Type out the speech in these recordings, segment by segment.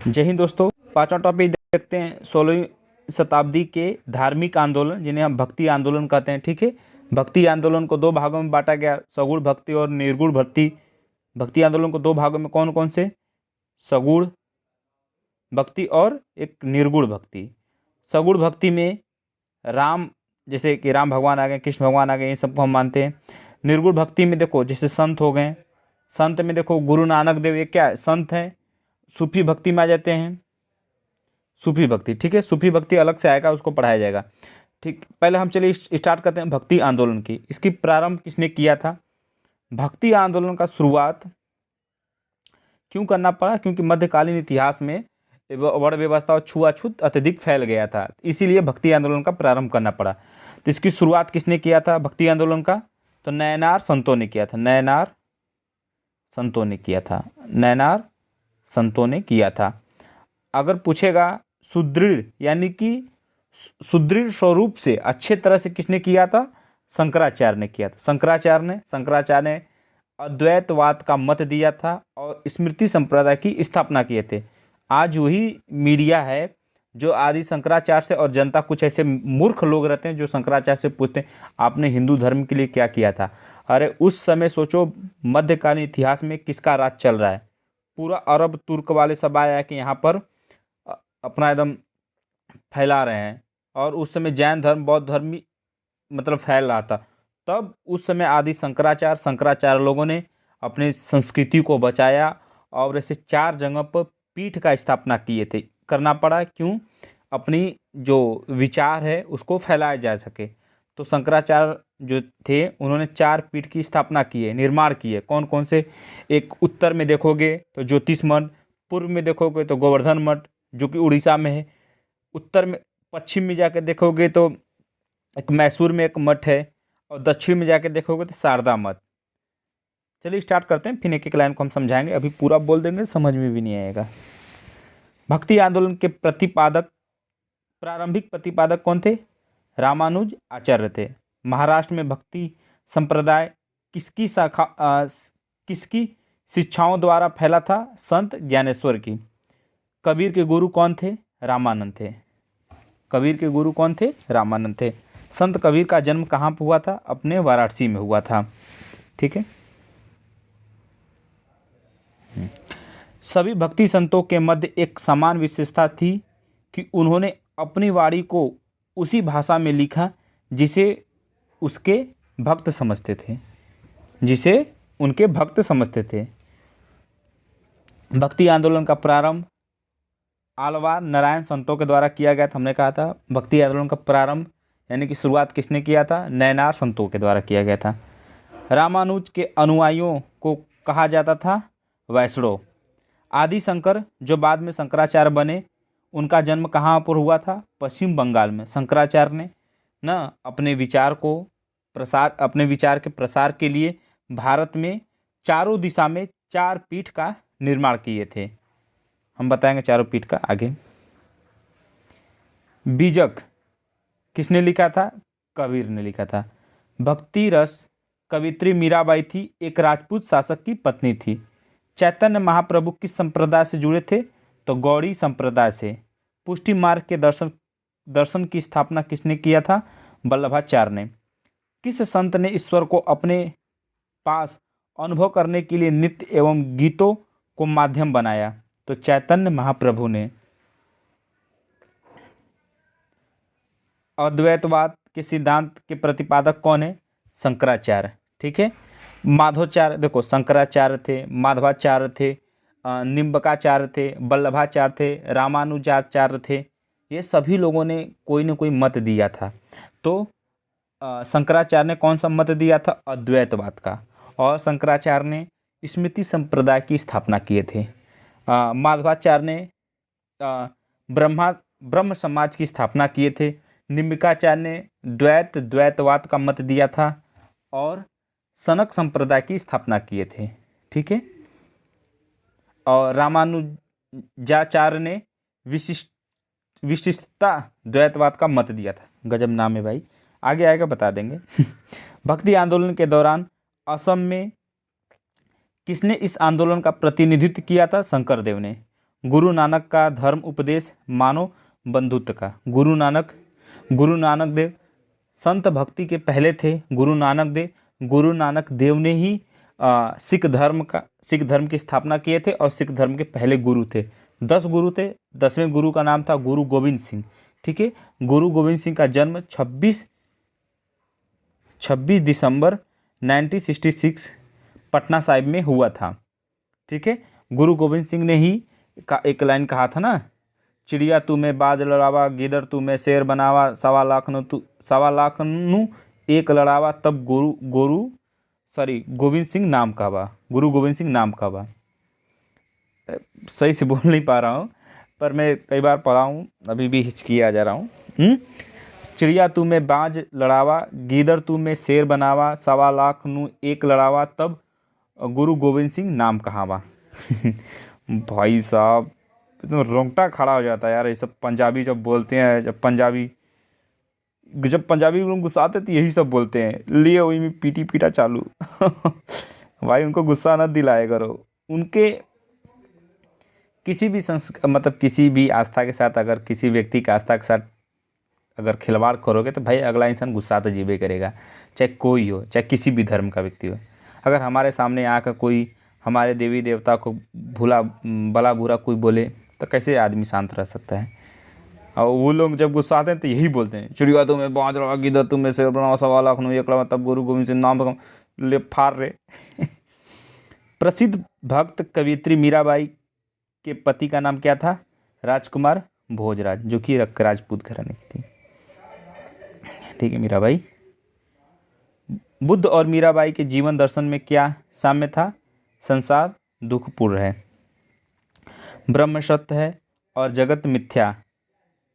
जय हिंद दोस्तों। पांचवा टॉपिक देखते हैं 16वीं शताब्दी के धार्मिक आंदोलन, जिन्हें हम भक्ति आंदोलन कहते हैं। ठीक है, भक्ति आंदोलन को दो भागों में बांटा गया, सगुण भक्ति और निर्गुण भक्ति। भक्ति आंदोलन को दो भागों में कौन कौन से? सगुण भक्ति और एक निर्गुण भक्ति। सगुण भक्ति में राम, जैसे कि राम भगवान आ गए, कृष्ण भगवान आ गए, ये सबको हम मानते हैं। निर्गुण भक्ति में देखो जैसे संत हो गए, संत में देखो गुरु नानक देव, ये क्या है? संत हैं। सूफी भक्ति में आ जाते हैं, सूफी भक्ति। ठीक है, सूफी भक्ति अलग से आएगा, उसको पढ़ाया जाएगा। ठीक, पहले हम चलिए स्टार्ट करते हैं भक्ति आंदोलन की। इसकी प्रारंभ किसने किया था? भक्ति आंदोलन का शुरुआत क्यों करना पड़ा? क्योंकि मध्यकालीन इतिहास में वर्ण व्यवस्था और छुआछूत अत्यधिक फैल गया था, इसीलिए भक्ति आंदोलन का प्रारंभ करना पड़ा। तो इसकी शुरुआत किसने किया था भक्ति आंदोलन का? तो नयनार संतों ने किया था। नयनार संतों ने किया था। नयनार संतों ने किया था। अगर पूछेगा सुदृढ़, यानी कि सुदृढ़ स्वरूप से अच्छे तरह से किसने किया था? शंकराचार्य ने किया था। शंकराचार्य ने अद्वैतवाद का मत दिया था और स्मृति संप्रदाय की स्थापना किए थे। आज वही मीडिया है जो आदि शंकराचार्य से, और जनता कुछ ऐसे मूर्ख लोग रहते हैं जो शंकराचार्य से पूछते हैं आपने हिंदू धर्म के लिए क्या किया था। अरे उस समय सोचो, मध्यकालीन इतिहास में किसका राज चल रहा है? पूरा अरब तुर्क वाले सब आया कि यहाँ पर अपना एकदम फैला रहे हैं, और उस समय जैन धर्म, बौद्ध धर्म मतलब फैल रहा था। तब उस समय आदि शंकराचार्य लोगों ने अपनी संस्कृति को बचाया और ऐसे 4 जगह पर पीठ का स्थापना किए थे। करना पड़ा क्यों? अपनी जो विचार है उसको फैलाया जा सके। तो शंकराचार्य जो थे उन्होंने 4 पीठ की स्थापना की है, निर्माण किए। कौन कौन से? एक उत्तर में देखोगे तो ज्योतिष मठ, पूर्व में देखोगे तो गोवर्धन मठ जो कि उड़ीसा में है, उत्तर में पश्चिम में जाकर देखोगे तो एक मैसूर में एक मठ है, और दक्षिण में जाकर देखोगे तो शारदा मठ। चलिए स्टार्ट करते हैं, फिर एक एक लाइन को हम समझाएंगे। अभी पूरा बोल देंगे समझ में भी नहीं आएगा। भक्ति आंदोलन के प्रतिपादक, प्रारंभिक प्रतिपादक कौन थे? रामानुज आचार्य थे। महाराष्ट्र में भक्ति संप्रदाय किसकी किसकी शिक्षाओं द्वारा फैला था? संत ज्ञानेश्वर की। कबीर के गुरु कौन थे? रामानंद थे। कबीर के गुरु कौन थे? रामानंद थे। संत कबीर का जन्म कहाँ पर हुआ था? अपने वाराणसी में हुआ था। ठीक है, सभी भक्ति संतों के मध्य एक समान विशेषता थी कि उन्होंने अपनी वाणी को उसी भाषा में लिखा जिसे उसके भक्त समझते थे, जिसे उनके भक्त समझते थे। भक्ति आंदोलन का प्रारंभ आलवार नारायण संतों के द्वारा किया गया था। हमने कहा था भक्ति आंदोलन का प्रारंभ यानी कि शुरुआत किसने किया था? नयनार संतों के द्वारा किया गया था। रामानुज के अनुयायियों को कहा जाता था वैष्णव। आदि शंकर जो बाद में शंकराचार्य बने, उनका जन्म कहाँ पर हुआ था? पश्चिम बंगाल में। शंकराचार्य ने अपने विचार के प्रसार के लिए भारत में चारों दिशा में 4 पीठ का निर्माण किए थे। हम बताएंगे चारों पीठ का आगे। बीजक किसने लिखा था? कबीर ने लिखा था। भक्ति रस कवित्री मीराबाई थी, एक राजपूत शासक की पत्नी थी। चैतन्य महाप्रभु किस संप्रदाय से जुड़े थे? तो गौड़ी संप्रदाय से। पुष्टि मार्ग के दर्शन की स्थापना किसने किया था? वल्लभाचार्य ने। किस संत ने ईश्वर को अपने पास अनुभव करने के लिए नृत्य एवं गीतों को माध्यम बनाया? तो चैतन्य महाप्रभु ने। अद्वैतवाद के सिद्धांत के प्रतिपादक कौन है? शंकराचार्य। ठीक है, माधवाचार्य देखो शंकराचार्य थे, माधवाचार्य थे, निम्बकाचार्य थे, वल्लभाचार्य थे, रामानुजाचार्य थे। ये सभी लोगों ने कोई न कोई मत दिया था। तो शंकराचार्य ने कौन सा मत दिया था? अद्वैतवाद का। और शंकराचार्य ने स्मृति संप्रदाय की स्थापना किए थे। माधवाचार्य ने ब्रह्म समाज की स्थापना किए थे। निम्बिकाचार्य ने द्वैतवाद का मत दिया था और सनक संप्रदाय की स्थापना किए थे। ठीक है, और रामानुजाचार्य ने विशिष्टता द्वैतवाद का मत दिया था। गजब नाम है भाई, आगे आएगा बता देंगे। भक्ति आंदोलन के दौरान असम में किसने इस आंदोलन का प्रतिनिधित्व किया था? शंकरदेव ने। गुरु नानक का धर्म उपदेश मानव बंधुत्व का। गुरु नानक देव संत भक्ति के पहले थे। गुरु नानक देव ने ही सिख धर्म की स्थापना किए थे और सिख धर्म के पहले गुरु थे। 10 गुरु थे। 10वें गुरु का नाम था गुरु गोविंद सिंह। ठीक है, गुरु गोविंद सिंह का जन्म 26 दिसंबर 1966 पटना साहिब में हुआ था। ठीक है, गुरु गोविंद सिंह ने ही एक लाइन कहा था ना, चिड़िया तू में बाज लड़ावा, गिदड़ तू में शेर बनावा, 1.25 नु एक लड़ावा, तब गोविंद सिंह नाम का बा। गुरु गोविंद सिंह नाम का बा। सही से बोल नहीं पा रहा हूँ, पर मैं कई बार पढ़ा हूँ, अभी भी हिचकिया जा रहा हूँ। चिड़िया तू में बाज लड़ावा, गीदड़ तू में शेर बनावा, 1.25 नु एक लड़ावा, तब गुरु गोविंद सिंह नाम कहाँ बा। भाई साहब, तो रोंगटा खड़ा हो जाता है यार। ये सब पंजाबी जब बोलते हैं, जब पंजाबी लोग गुस्साते तो यही सब बोलते हैं, लिए वही में पीटा चालू। भाई उनको गुस्सा न दिलाए करो। उनके किसी भी आस्था के साथ, अगर किसी व्यक्ति की आस्था के साथ अगर खिलवाड़ करोगे तो भाई अगला इंसान गुस्सा तो जीवे करेगा, चाहे कोई हो, चाहे किसी भी धर्म का व्यक्ति हो। अगर हमारे सामने आकर कोई हमारे देवी देवता को भला बुरा कोई बोले तो कैसे आदमी शांत रह सकता है। और वो लोग जब गुस्सा आते हैं तो यही बोलते हैं, चिड़िया तुम्हें बाँझ रहा, गिदड़ तुम्हें शेर बनाओ, 1.25 नु एक लड़ावा, तब गुरु गोविंद सिंह नाम ले फाड़ रहे। प्रसिद्ध भक्त कवियत्री मीराबाई के पति का नाम क्या था? राजकुमार भोजराज, जो कि राजपूत घराने की थी। ठीक है, मीराबाई। बुद्ध और मीराबाई के जीवन दर्शन में क्या साम्य था? संसार दुखपूर्ण है, ब्रह्म सत्य है और जगत मिथ्या।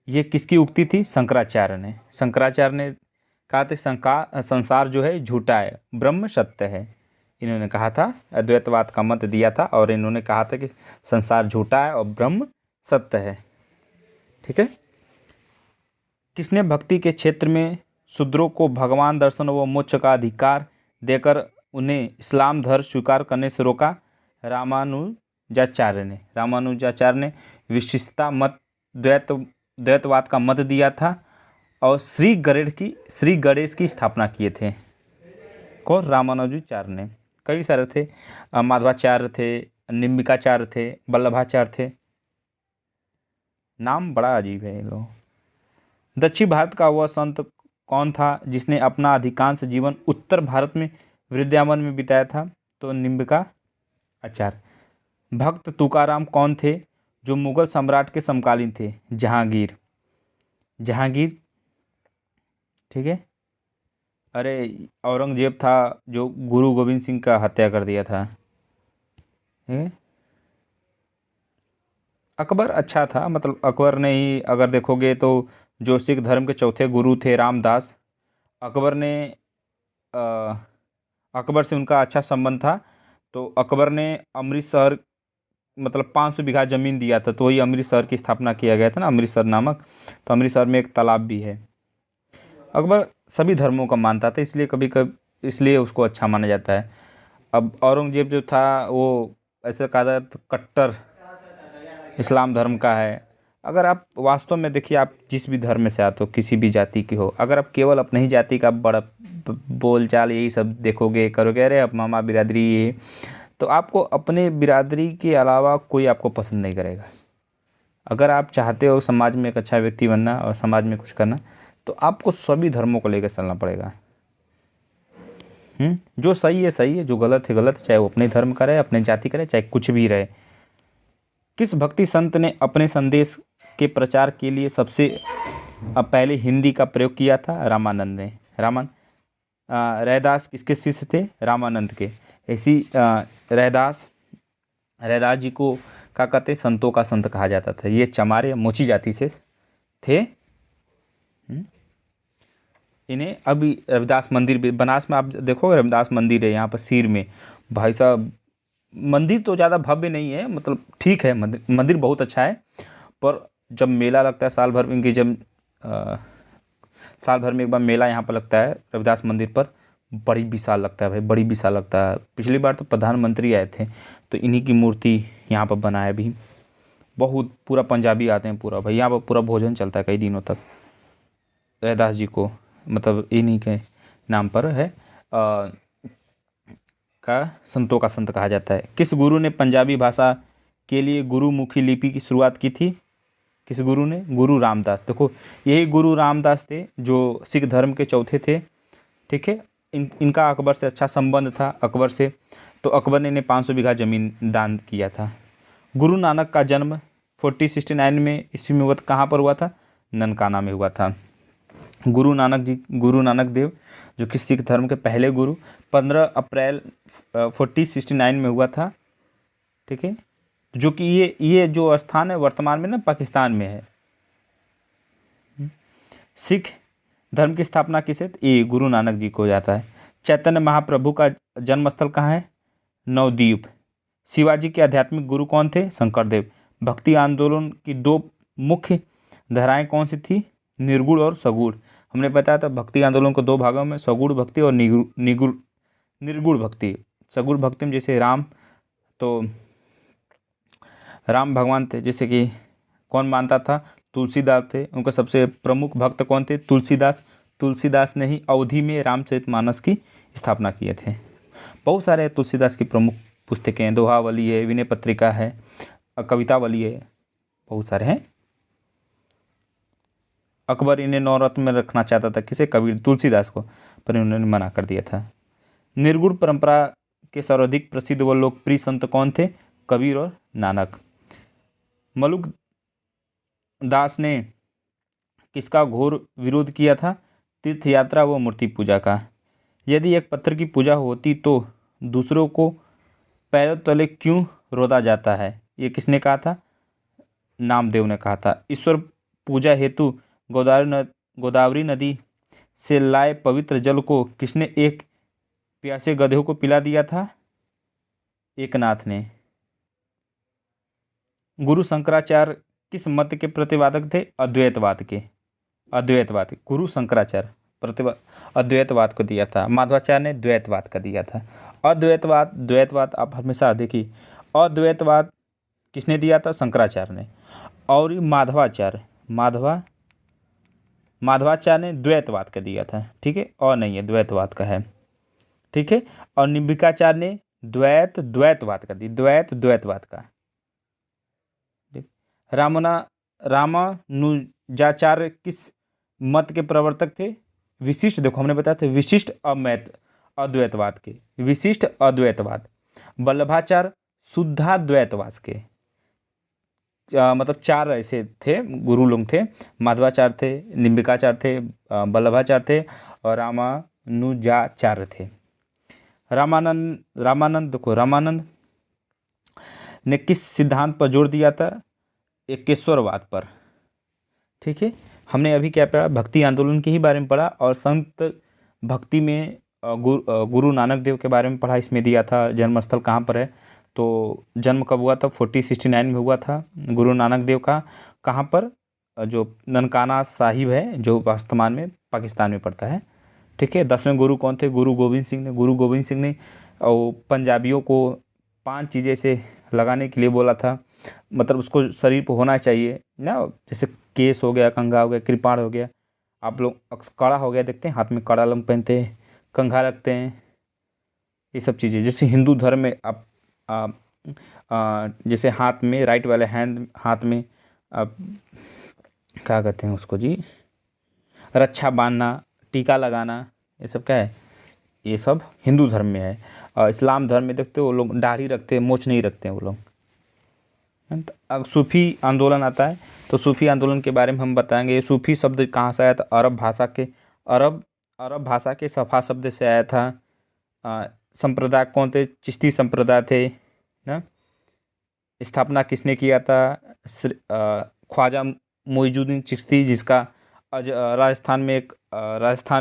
ये किसकी उक्ति थी? शंकराचार्य ने कहा था संसार जो है झूठा है, ब्रह्म सत्य है। इन्होंने कहा था, अद्वैतवाद का मत दिया था और इन्होंने कहा था कि संसार झूठा है और ब्रह्म सत्य है। ठीक है। किसने भक्ति के क्षेत्र में शूद्रों को भगवान दर्शन व मोक्ष का अधिकार देकर उन्हें इस्लाम धर्म स्वीकार करने से रोका? रामानुजाचार्य ने विशिष्टता मत द्वैतवाद का मत दिया था और श्री गणेश की स्थापना किए थे। कौन? रामानुजाचार्य ने। कई सारे थे, माधवाचार्य थे, निम्बिकाचार्य थे, वल्लभाचार्य थे। नाम बड़ा अजीब है ये लोग। दक्षिण भारत का वह संत कौन था जिसने अपना अधिकांश जीवन उत्तर भारत में वृंदावन में बिताया था? तो निम्बिकाचार्य। भक्त तुकाराम कौन थे जो मुगल सम्राट के समकालीन थे? जहांगीर। ठीक है। अरे औरंगजेब था जो गुरु गोविंद सिंह का हत्या कर दिया था। अकबर अच्छा था, मतलब अकबर ने ही, अगर देखोगे तो जो सिख धर्म के चौथे गुरु थे रामदास, अकबर से उनका अच्छा संबंध था। तो अकबर ने अमृतसर, मतलब 500 बीघा ज़मीन दिया था, तो वही अमृतसर की स्थापना किया गया था ना, अमृतसर नामक। तो अमृतसर में एक तालाब भी है। अकबर सभी धर्मों का मानता था, इसलिए उसको अच्छा माना जाता है। अब औरंगजेब जो था वो ऐसे कहा जाता तो कट्टर इस्लाम धर्म का है। अगर आप वास्तव में देखिए, आप जिस भी धर्म से आते हो, किसी भी जाति के हो, अगर आप केवल अपने ही जाति का बड़ा बोलचाल यही सब देखोगे करोगे, अरे अब मामा बिरादरी ये, तो आपको अपने बिरादरी के अलावा कोई आपको पसंद नहीं करेगा। अगर आप चाहते हो समाज में एक अच्छा व्यक्ति बनना और समाज में कुछ करना, तो आपको सभी धर्मों को लेकर चलना पड़ेगा। जो सही है सही है, जो गलत है गलत है, चाहे वो अपने धर्म का रहे, अपने जाति का रहे, चाहे कुछ भी रहे। किस भक्ति संत ने अपने संदेश के प्रचार के लिए सबसे पहले हिंदी का प्रयोग किया था? रामानंद ने। रैदास किसके शिष्य थे? रामानंद के। ऐसी रैदास जी को क्या कहते? संतों का संत कहा जाता था। ये चमारे मोची जाति से थे। इन्हें अभी रविदास मंदिर भी बनारस में आप देखोगे, रविदास मंदिर है यहाँ पर सिर में। भाई साहब, मंदिर तो ज़्यादा भव्य नहीं है, मतलब ठीक है, मंदिर बहुत अच्छा है, पर जब मेला लगता है साल भर में, साल भर में एक बार मेला यहाँ पर लगता है रविदास मंदिर पर, बड़ी विशाल लगता है भाई, बड़ी विशाल लगता है। पिछली बार तो प्रधानमंत्री आए थे, तो इन्हीं की मूर्ति यहाँ पर बना है अभी। बहुत पूरा पंजाबी आते हैं पूरा भाई, यहाँ पर पूरा भोजन चलता है कई दिनों तक। रैदास जी को मतलब इन्हीं के नाम पर है का संतों का संत कहा जाता है। किस गुरु ने पंजाबी भाषा के लिए गुरुमुखी लिपि की शुरुआत की थी? किस गुरु ने? गुरु रामदास। देखो यही गुरु रामदास थे जो सिख धर्म के चौथे थे, ठीक है। इनका अकबर से अच्छा संबंध था, अकबर से, तो अकबर ने इन्हें 500 बीघा जमीन दान किया था। गुरु नानक का जन्म 1469 में ईस्वी में हुआ, कहाँ पर हुआ था? ननकाना में हुआ था। गुरु नानक देव जो कि सिख धर्म के पहले गुरु 15 अप्रैल 1469 में हुआ था, ठीक है। जो कि ये जो स्थान है वर्तमान में ना पाकिस्तान में है। सिख धर्म की स्थापना किसे? ये गुरु नानक जी को जाता है। चैतन्य महाप्रभु का जन्म स्थल कहाँ है? नवद्वीप। शिवाजी के आध्यात्मिक गुरु कौन थे? शंकरदेव। भक्ति आंदोलन की 2 मुख्य धाराएं कौन सी थी? निर्गुण और सगुण। हमने बताया था भक्ति आंदोलन को 2 भागों में, सगुण भक्ति और निर्गुण भक्ति। सगुण भक्ति में जैसे राम भगवान थे, जैसे कि कौन मानता था? तुलसीदास थे। उनके सबसे प्रमुख भक्त कौन थे? तुलसीदास ने ही अवधि में रामचरितमानस की स्थापना किए थे। बहुत सारे तुलसीदास की प्रमुख पुस्तकें हैं, दोहावली है, विनय पत्रिका है, कवितावली है, बहुत सारे हैं। अकबर इन्हें नवरत्न में रखना चाहता था, किसे? कबीर तुलसीदास को, पर उन्होंने मना कर दिया था। निर्गुण परंपरा के सर्वाधिक प्रसिद्ध व लोकप्रिय संत कौन थे? कबीर और नानक। मलुक दास ने किसका घोर विरोध किया था? तीर्थ यात्रा व मूर्ति पूजा का। यदि एक पत्थर की पूजा होती तो दूसरों को पैरों तले क्यों रोदा जाता है? ये किसने कहा था? नामदेव ने कहा था। ईश्वर पूजा हेतु गोदावरी नदी से लाए पवित्र जल को किसने एक प्यासे गधे को पिला दिया था? एकनाथ ने। गुरु शंकराचार्य किस मत के प्रतिपादक थे? अद्वैतवाद के। गुरु शंकराचार्य अद्वैतवाद को दिया था, माधवाचार्य ने द्वैतवाद का दिया था। द्वैतवाद आप हमेशा देखिए, अद्वैतवाद किसने दिया था? शंकराचार्य ने। और माधवाचार्य ने द्वैतवाद का दिया था, ठीक है, और नहीं है द्वैतवाद का है, ठीक है। और निम्बिकाचार्य ने द्वैतवाद का दी, द्वैतवाद का। रामानुजाचार्य किस मत के प्रवर्तक थे? विशिष्ट, देखो हमने बताया था विशिष्ट अद्वैतवाद के, विशिष्ट अद्वैतवाद। वल्लभाचार्य शुद्धाद्वैतवाद के। मतलब 4 ऐसे थे गुरु लोग थे, माधवाचार्य थे, निम्बिकाचार्य थे, वल्लभाचार्य थे और रामानुजाचार्य थे। रामानंद ने किस सिद्धांत पर जोर दिया था? एकेश्वरवाद पर, ठीक है। हमने अभी क्या पढ़ा? भक्ति आंदोलन के ही बारे में पढ़ा और संत भक्ति में गुरु नानक देव के बारे में पढ़ा। इसमें दिया था जन्मस्थल कहाँ पर है, तो जन्म कब हुआ था? 1469 में हुआ था गुरु नानक देव का। कहाँ पर? जो ननकाना साहिब है, जो वर्तमान में पाकिस्तान में पड़ता है, ठीक है। 10वें गुरु कौन थे? गुरु गोविंद सिंह ने और पंजाबियों को 5 चीज़ें से लगाने के लिए बोला था, मतलब उसको शरीर पर होना चाहिए ना, जैसे केस हो गया, कंघा हो गया, कृपाण हो गया, आप लोग कड़ा हो गया, देखते हैं हाथ में कड़ा लंग पहनते हैं, कंघा रखते हैं, ये सब चीज़ें। जैसे हिंदू धर्म में आप जैसे हाथ में राइट वाले हाथ में आप क्या कहते हैं उसको जी, रक्षा बांधना, टीका लगाना, ये सब क्या है? ये सब हिंदू धर्म में है। और इस्लाम धर्म में देखते हो वो लोग दाढ़ी रखते हैं, मूंछ नहीं रखते हैं वो लोग। अब सूफ़ी आंदोलन आता है, तो सूफ़ी आंदोलन के बारे में हम बताएंगे। ये सूफ़ी शब्द कहाँ से आया था? अरब भाषा के सफ़ा शब्द से आया था। संप्रदाय कौन थे? चिश्ती संप्रदाय थे ना। स्थापना किसने किया था? ख्वाजा मोइनुद्दीन चिश्ती, जिसका राजस्थान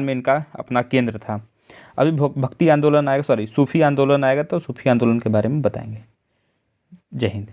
में इनका अपना केंद्र था। अभी भक्ति आंदोलन आएगा, सूफ़ी आंदोलन आएगा, तो सूफ़ी आंदोलन के बारे में बताएंगे। जय हिंद।